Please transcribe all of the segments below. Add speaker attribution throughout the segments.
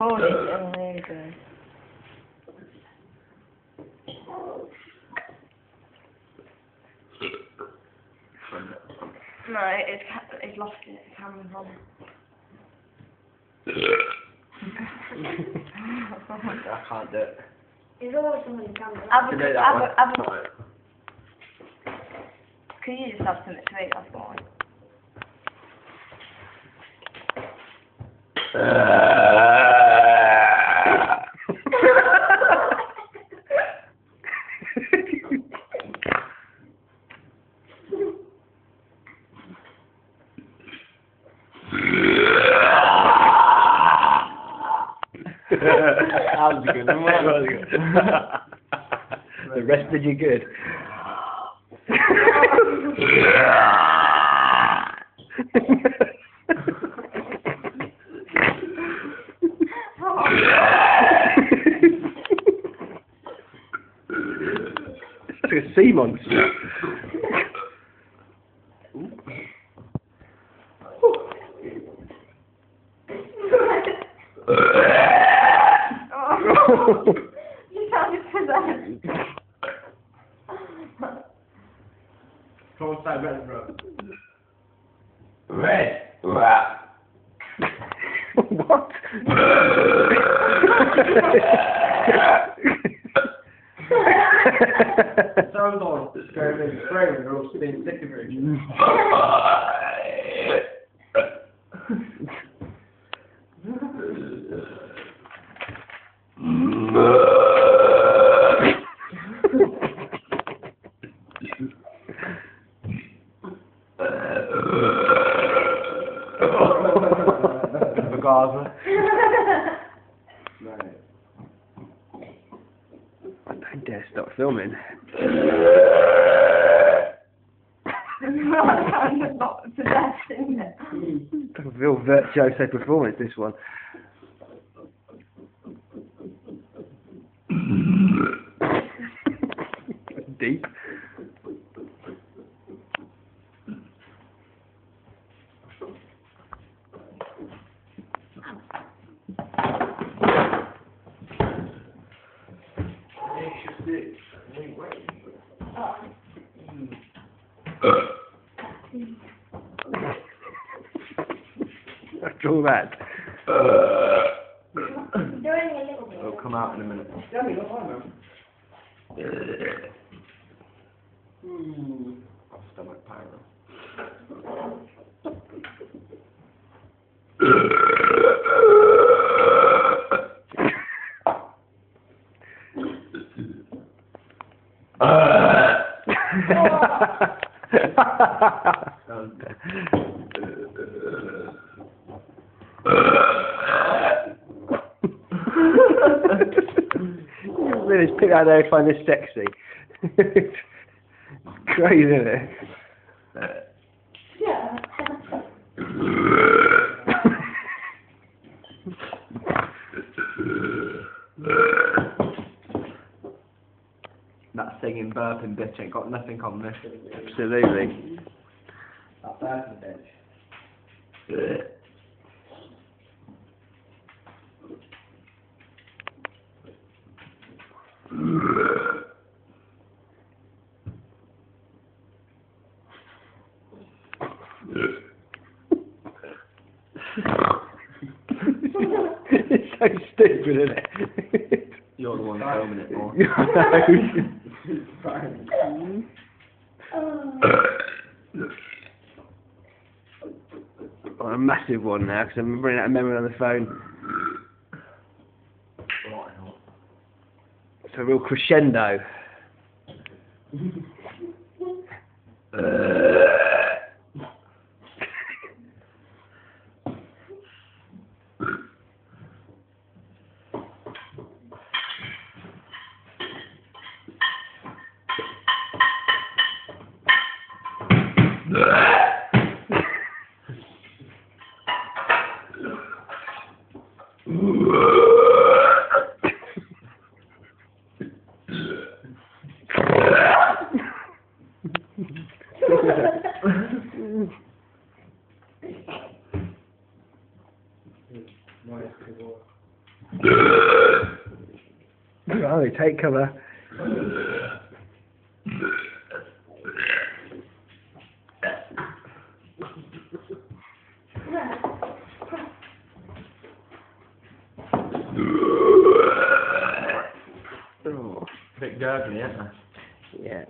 Speaker 1: Oh, it's amazing. No, it's lost it. The camera's on.
Speaker 2: I can't do it.
Speaker 3: There's always someone in camera.
Speaker 1: Can you just have something to eat? That's fine.
Speaker 2: That was good. The rest did you good. It's like a sea monster.
Speaker 3: You sounded possessed.
Speaker 2: Come on, say red, bro.
Speaker 4: Red.
Speaker 2: What? Sounds on screaming, or else being sick of it. Gaza. I don't dare stop filming.
Speaker 1: I'm not possessed, isn't it?
Speaker 2: It's like a real virtuoso performance, this one. Deep. After all that.
Speaker 3: Doing a little bit.
Speaker 2: It'll come out in a minute. Stomach pyro. Really just pick out there and find this sexy. It's crazy, isn't it?
Speaker 3: Yeah.
Speaker 2: That singing, burping bitch ain't got nothing on this. Absolutely. That burping bitch. It's so stupid, isn't it? You're the one filming it more. Oh, a massive one now, because I'm running out of memory on the phone. It's a real crescendo. Nice. Right, take cover. Oh.
Speaker 4: Bit gurgly, isn't it?
Speaker 2: Yeah.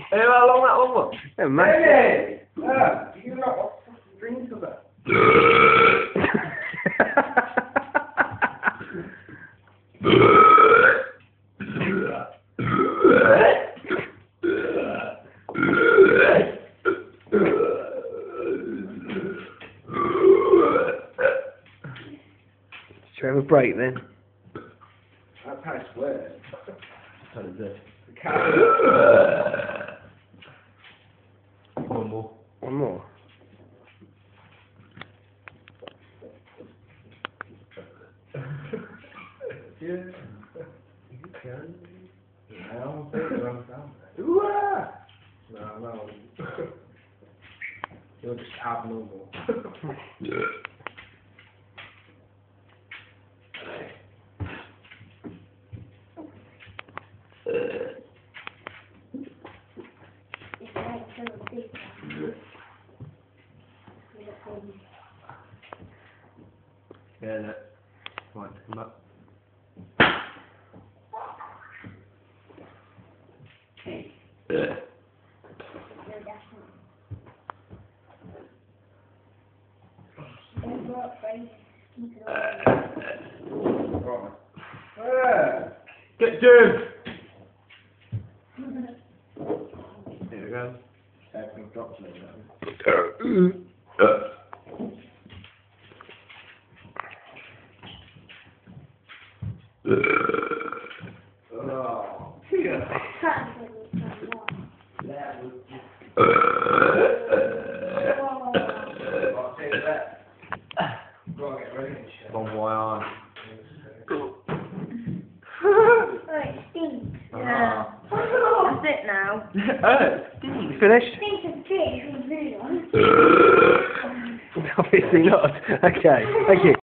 Speaker 4: Hey, how long that one was?
Speaker 2: Yeah, massive. Should we have a break then?
Speaker 5: That's how I swear.
Speaker 4: How does it? One more.
Speaker 2: One more.
Speaker 5: Yeah. You can. I don't think it runs down there. No. You're just abnormal.
Speaker 4: Yeah, look. Right, come up. Get June! Here we go.
Speaker 5: Everything drops like that. Oh, yeah. That was just... I'll take that. Go on, get ready.
Speaker 4: Bon voyage.
Speaker 3: Oh, it stinks.
Speaker 1: Yeah. That's it now.
Speaker 2: You finished?
Speaker 3: It stinks of fish with food on.
Speaker 2: Obviously not. Okay, thank you.